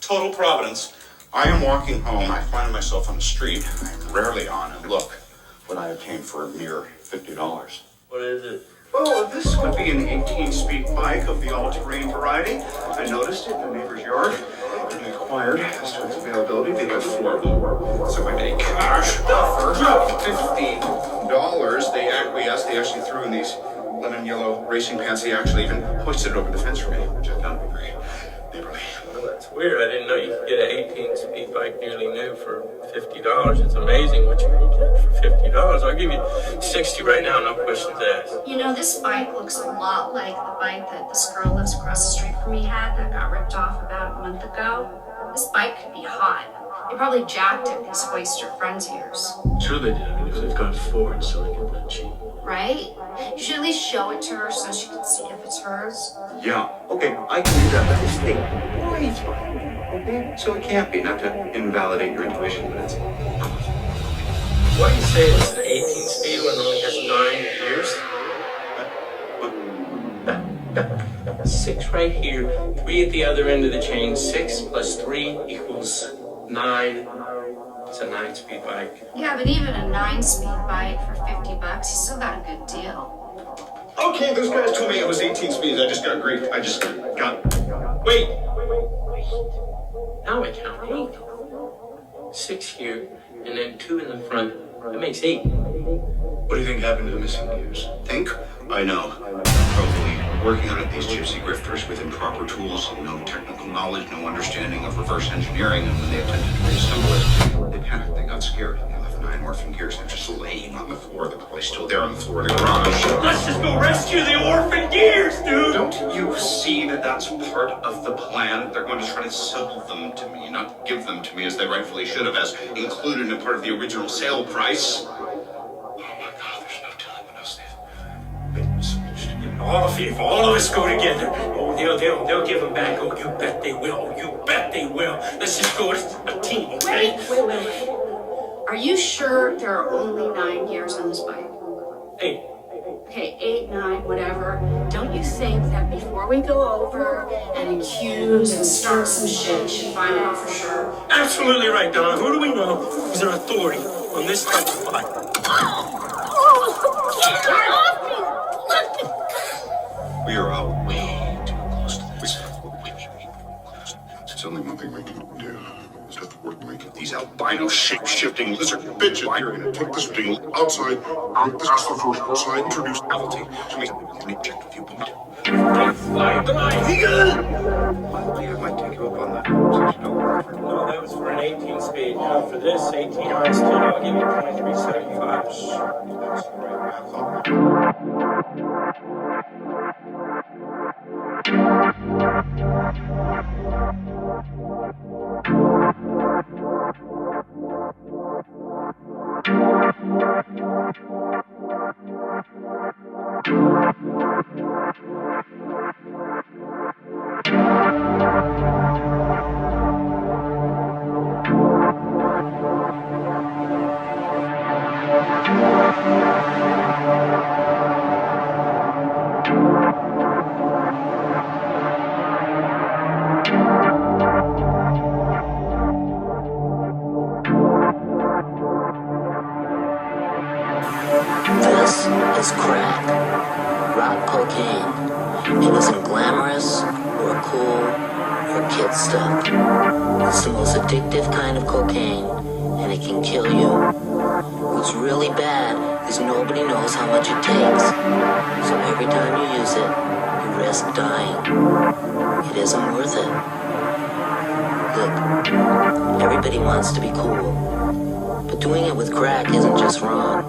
total providence. I am walking home. I find myself on the street. I am rarely on, and look what I obtained for a mere $50. What is it? Oh, this would be an 18-speed bike of the all-terrain variety. I noticed it in the neighbor's yard and inquired as to its availability. They had 4 of them. So I made cash offer $50. They acquiesced. They actually threw in these lemon yellow racing pants. They actually even hoisted it over the fence for me, which I found to be very neighborly. Well, that's weird. I didn't know you could get an 18-speed bike nearly new for $50. It's amazing what you can get for $50. I'll give you $60 right now, no questions asked. You know, this bike looks a lot like the bike that this girl lives across the street from me had that got ripped off about a month ago. This bike could be hot. They probably jacked it these hoister friends of yours. Sure they did. I mean, if they've got Ford, so they get that cheap. Right? You should at least show it to her so she can see if it's hers. Yeah, okay, I can do that, but this thing, right? Okay, so it can't be, not to invalidate your intuition, but it's... Why do you say it's an 18-speed when it only has 9 gears? 6 right here, 3 at the other end of the chain. 6 plus 3 equals 9. It's a 9-speed bike. Yeah, but even a 9-speed bike for $50, you still got a good deal. Okay, those guys told me it was 18 speeds. I just got great. Wait. Now I count 8. 6 here, and then 2 in the front. That makes 8. What do you think happened to the missing gears? Think? I know. Probably working on it, these gypsy grifters with improper tools, no technical knowledge, no understanding of reverse engineering, and when they attempted to reassemble it, they panicked, they got scared. They left 9 orphan gears. They're just laying on the floor. They're probably still there on the floor of the garage. Let's just go rescue the orphan gears, dude! Don't you see that that's part of the plan? They're going to try to sell them to me, not give them to me as they rightfully should have, as included in part of the original sale price. Oh my God, there's no telling what else If all of us go together, they'll give them back. Oh, you bet they will. Oh, you bet they will. Let's just go as a team, okay? Wait. Are you sure there are only 9 gears on this bike? 8. Okay, 8, 9, whatever. Don't you think that before we go over and accuse and start some shit, we should find out for sure? Absolutely right, Donna. Who do we know is an authority on this type of bike? We are way too close to this. There's only one thing we can do. Is to thwart and make these albino shape-shifting lizard bitches. We're gonna take this thing outside. This is the first outside. Introduce novelty to make an objective viewpoint. Eagle! I might take you up on that. $60 offer. No, that was for an 18-speed. Now for this 18 high speed, I'll give you $23.75. That's right. I thought. This is crack, rock cocaine. It isn't glamorous or cool or kid stuff. It's the most addictive kind of cocaine, and it can kill you. What's really bad is nobody knows how much it takes. So every time you use it, you risk dying. It isn't worth it. Look, everybody wants to be cool, but doing it with crack isn't just wrong.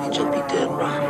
It should be dead wrong.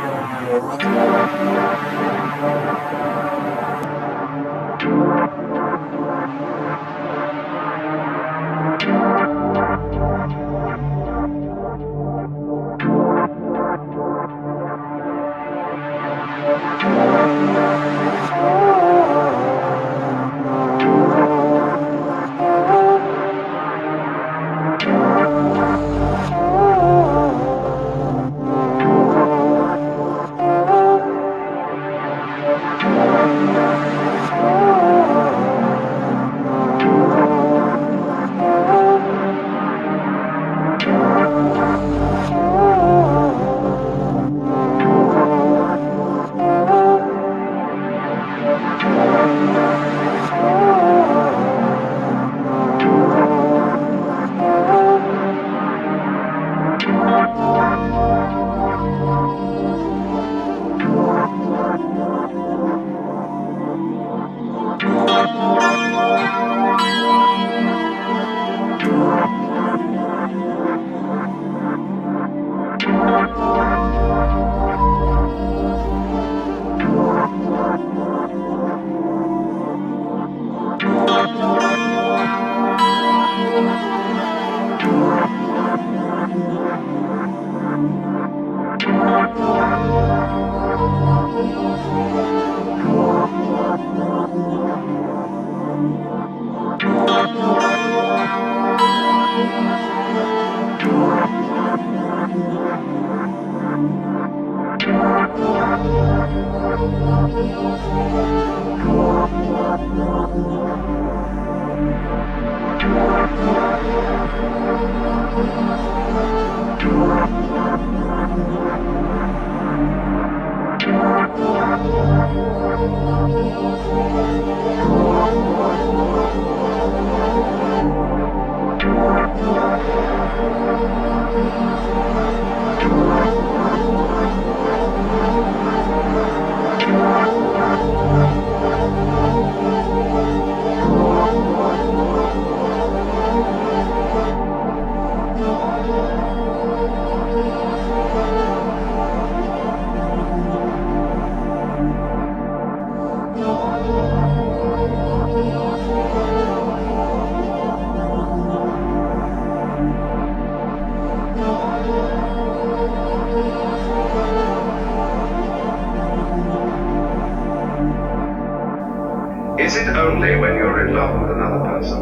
Is it only when you're in love with another person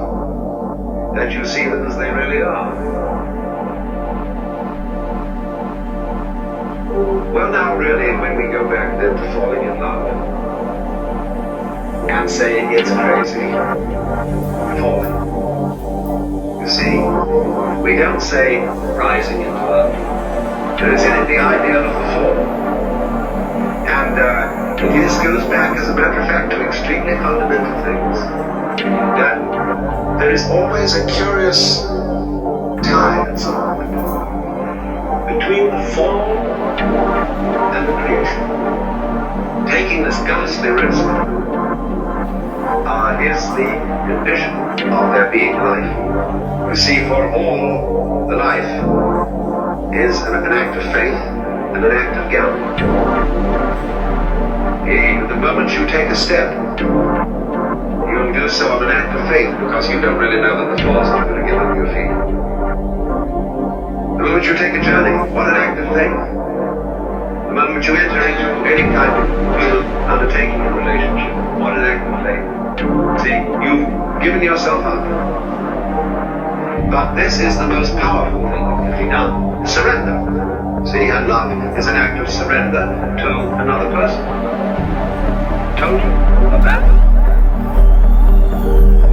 that you see them as they really are? Well, now, really, when we go back then to falling in love and saying it's crazy, falling. You see, we don't say rising into love. There is in it the idea of the fall. And this goes back, as a matter of fact, to extremely fundamental things. That there is always a curious tie at some point between the fall and the creation. Taking this ghastly risk is the condition of there being life. You see, for all, the life is an act of faith and an act of gambling. The moment you take a step, you'll do so on an act of faith because you don't really know that the fall's not going to get under your feet. The moment you take a journey, what an act of faith. The moment you enter into any kind of real undertaking in relationship, what an act of faith. See, you've given yourself up. But this is the most powerful thing that can be done. Surrender. See, and love is an act of surrender to another person. Total abandon.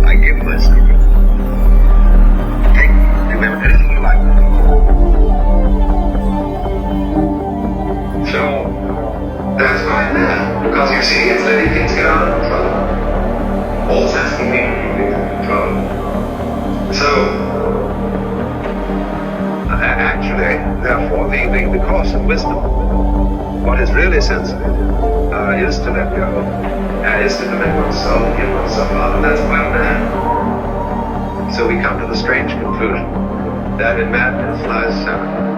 I give myself. Take, remember, anything you like. So, that's right there. Because you see, it's letting things get out of control. All's asking me to keep things in control. So, actually, therefore, the course of wisdom, what is really sensible, is to let go, is to commit oneself, give oneself up, and that's well man. So we come to the strange conclusion that in madness lies sanity.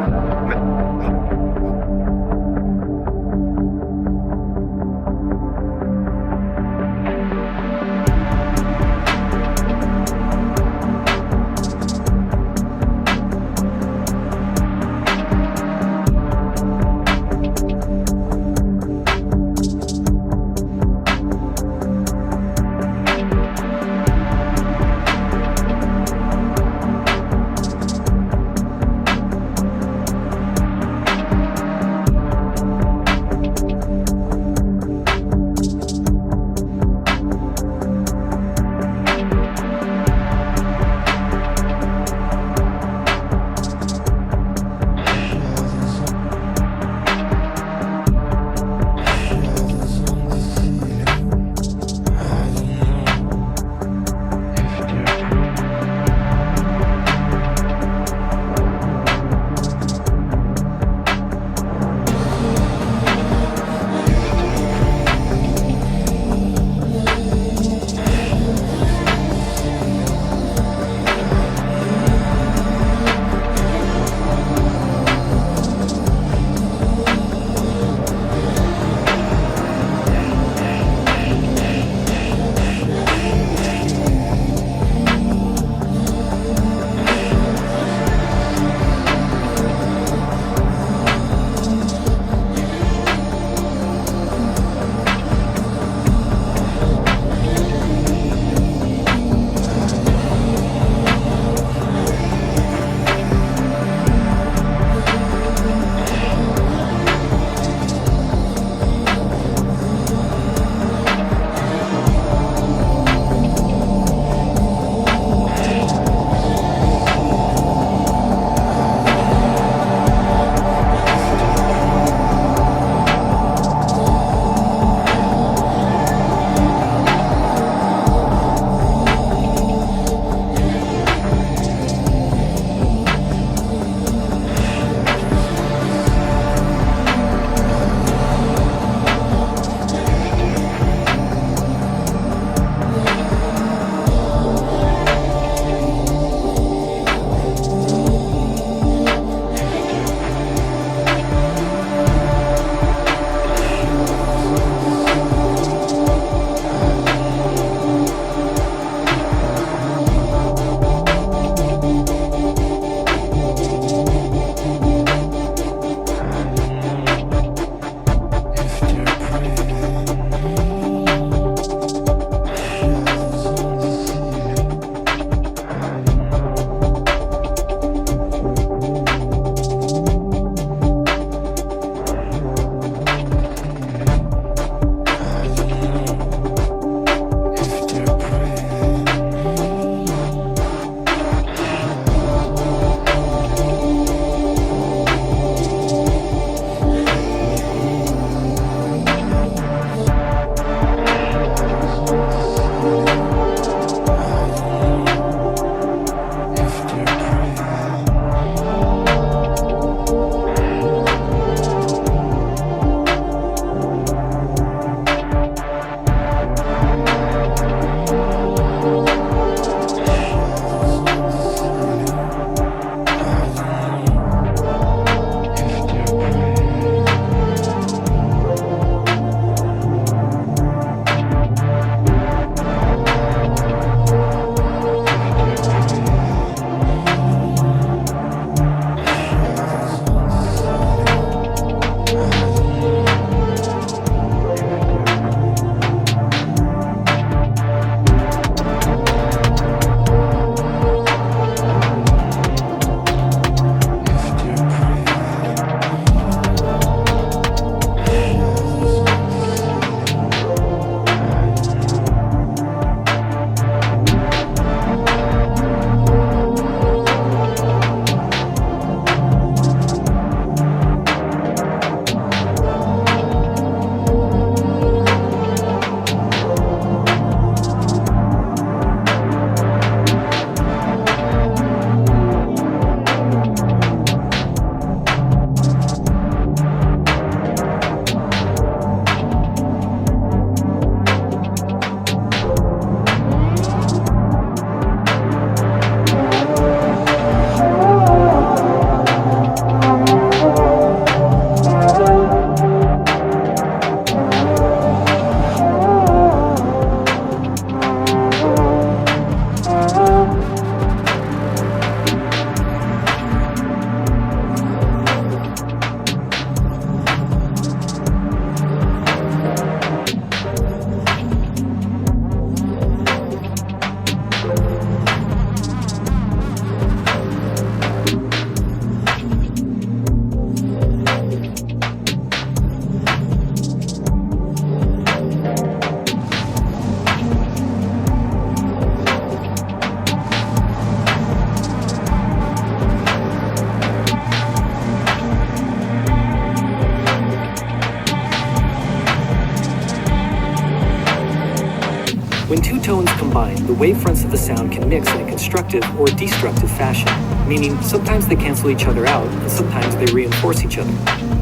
When two tones combine, the wavefronts of the sound can mix in a constructive or destructive fashion, meaning sometimes they cancel each other out and sometimes they reinforce each other.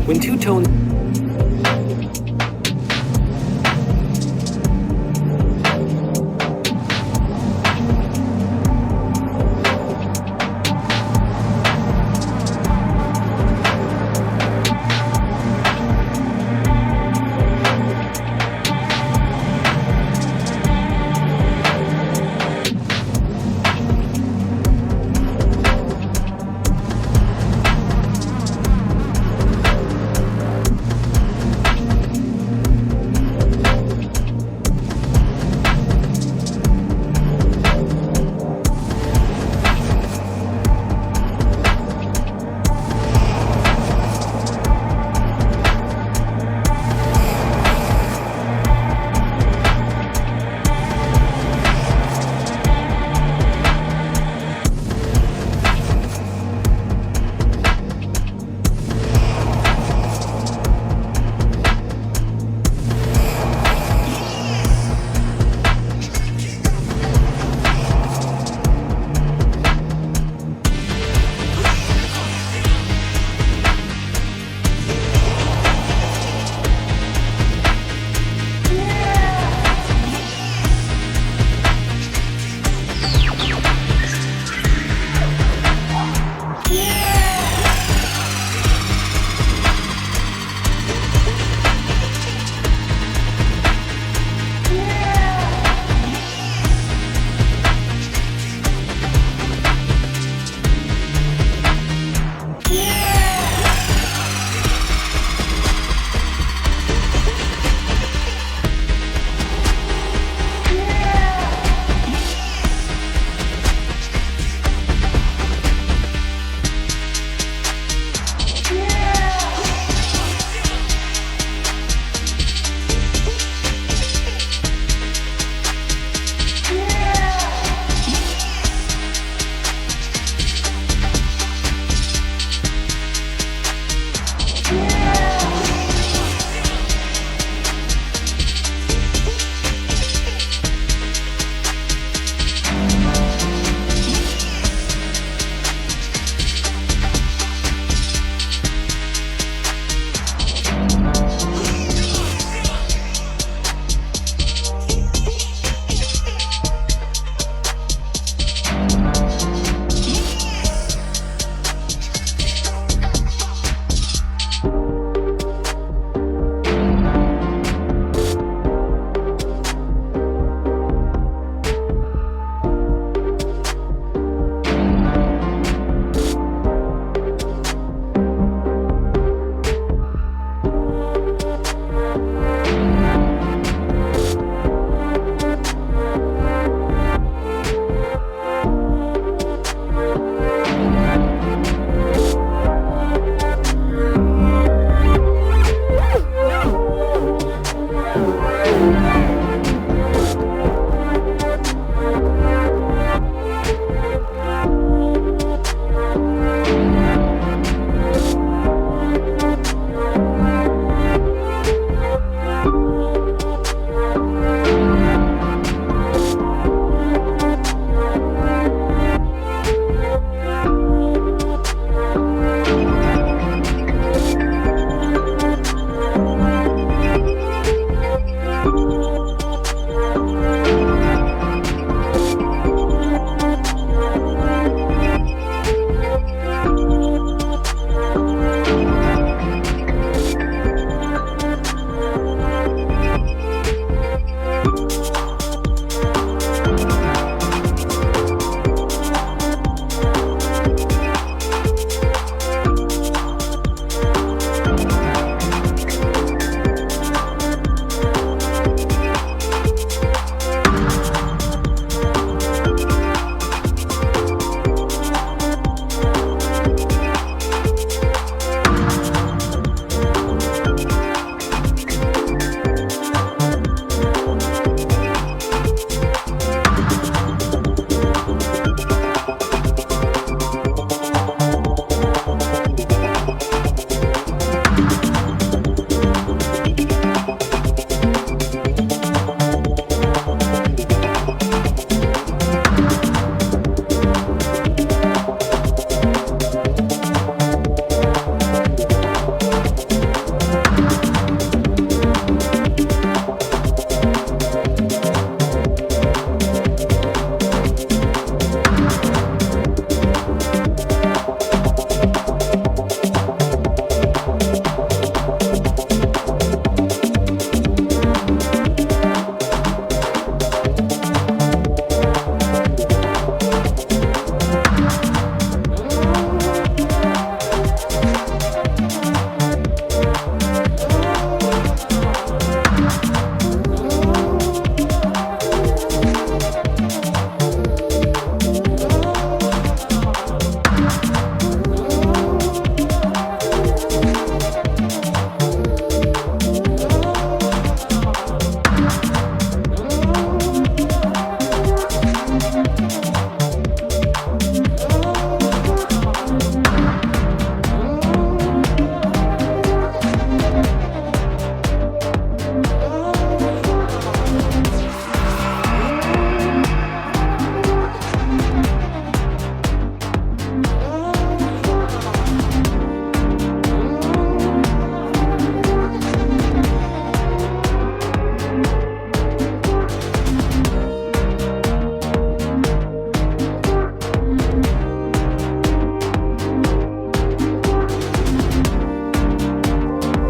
When two tones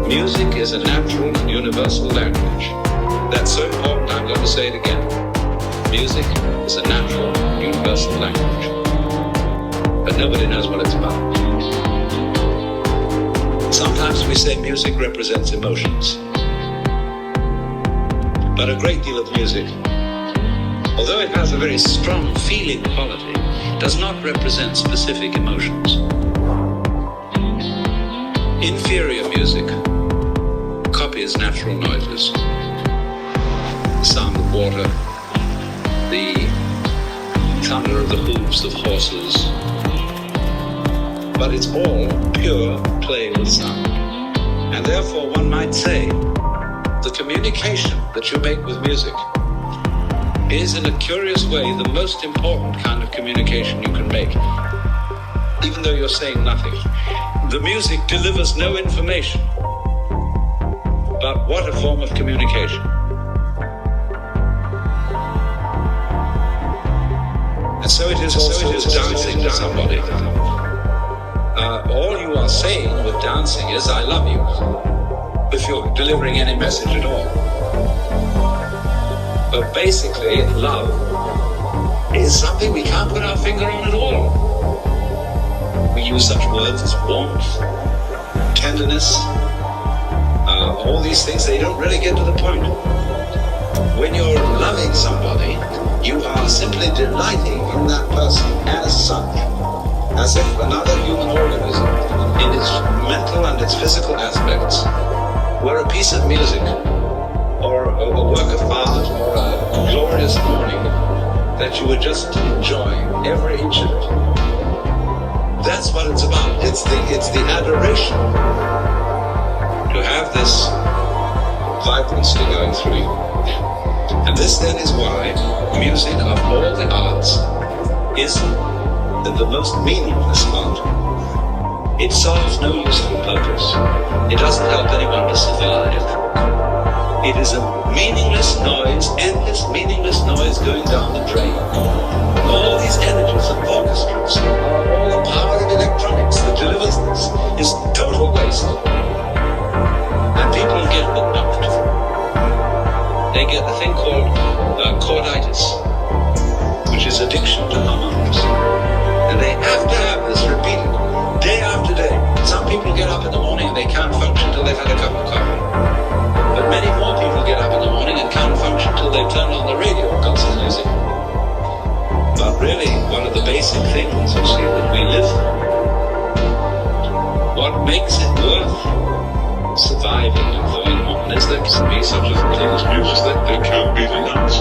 Music is a natural and universal language. That's so important, I'm going to say it again. Music is a natural, universal language. But nobody knows what it's about. Sometimes we say music represents emotions. But a great deal of music, although it has a very strong feeling quality, does not represent specific emotions. Inferior music copies natural noises. The sound of water, the thunder of the hooves of horses. But it's all pure play with sound. And therefore one might say the communication that you make with music is in a curious way the most important kind of communication you can make. Even though you're saying nothing. The music delivers no information. But what a form of communication. And so it is also with dancing to somebody. All you are saying with dancing is, I love you, if you're delivering any message at all. But basically, love is something we can't put our finger on at all. We use such words as warmth, tenderness, all these things, they don't really get to the point. When you're loving somebody, you are simply delighting in that person as such, as if another human organism, in its mental and its physical aspects, were a piece of music, or a work of art, or a glorious morning that you were just enjoying every inch of it. That's what it's about. It's the adoration to have this vibrancy going through you. And this then is why music of all the arts is the most meaningless art. It solves no useful purpose. It doesn't help anyone to survive. It is a meaningless noise, endless meaningless noise going down the drain. All these energies of orchestras, all the power of electronics that delivers this is total waste. And people get hooked up to it. They get a thing called chorditis, which is addiction to harmonics. And they have to have this repeated day after day. Some people get up in the morning and they can't function till they've had a cup of coffee. But many more people get up in the morning and can't function till they've turned on the radio and got some music. But really, one of the basic things, you see, that we live for, what makes it worth surviving and going on is there can be such a thing as music that there can't be anything else.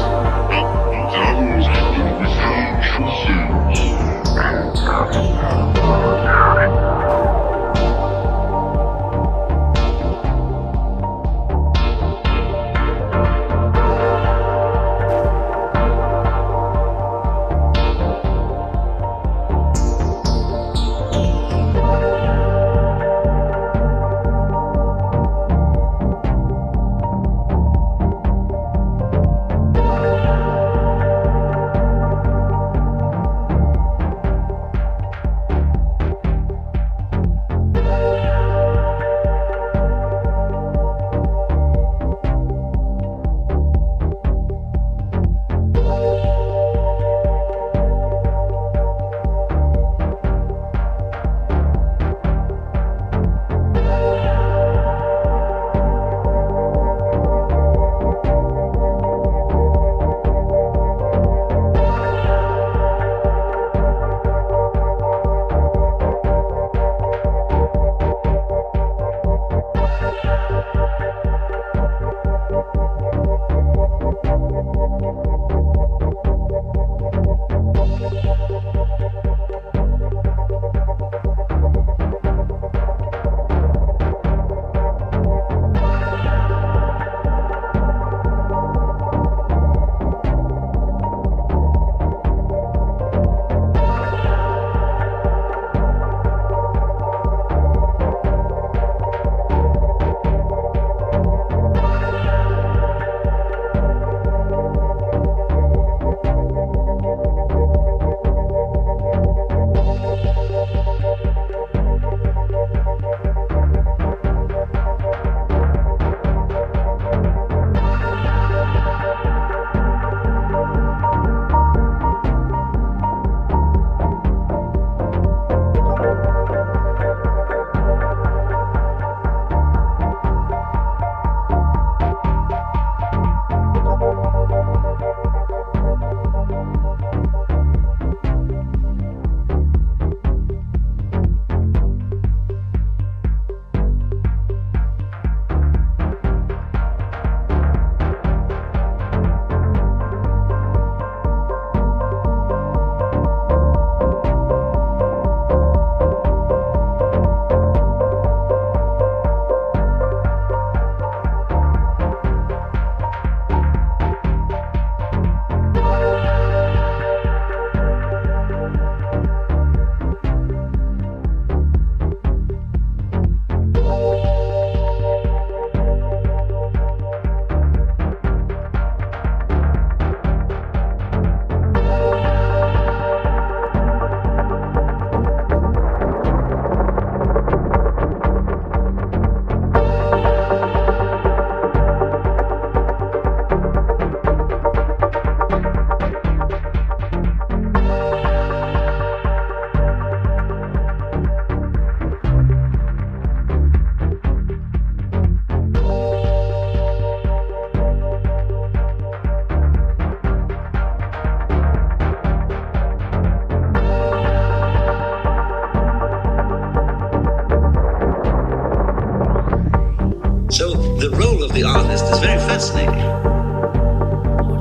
the artist is very fascinating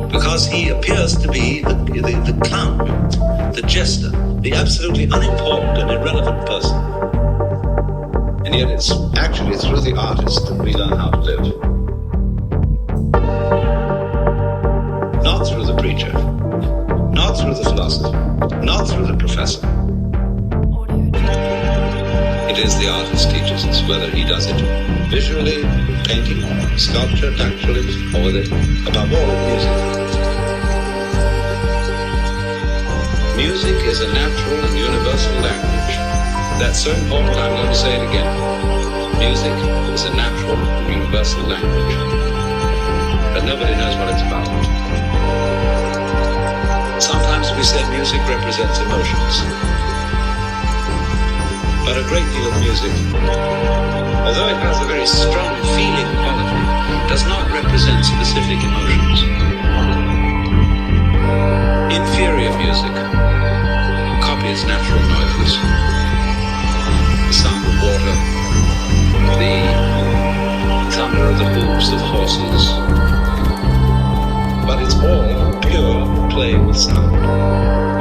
because he appears to be the clown, the jester, the absolutely unimportant and irrelevant person. And yet it's actually through the artist that we learn how to live. Not through the preacher, not through the philosopher, not through the professor. It is the artist teaches us, whether he does it visually, painting, sculpture, naturally, or whether, above all, music. Music is a natural and universal language. That's so important, I'm going to say it again. Music is a natural and universal language. But nobody knows what it's about. Sometimes we say music represents emotions. But a great deal of music, although it has a very strong feeling quality, does not represent specific emotions. Inferior music copies natural noises. The sound of water, the thunder of the hooves of horses. But it's all pure play with sound.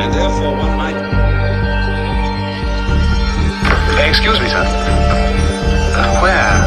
And therefore one might... Excuse me, sir. Where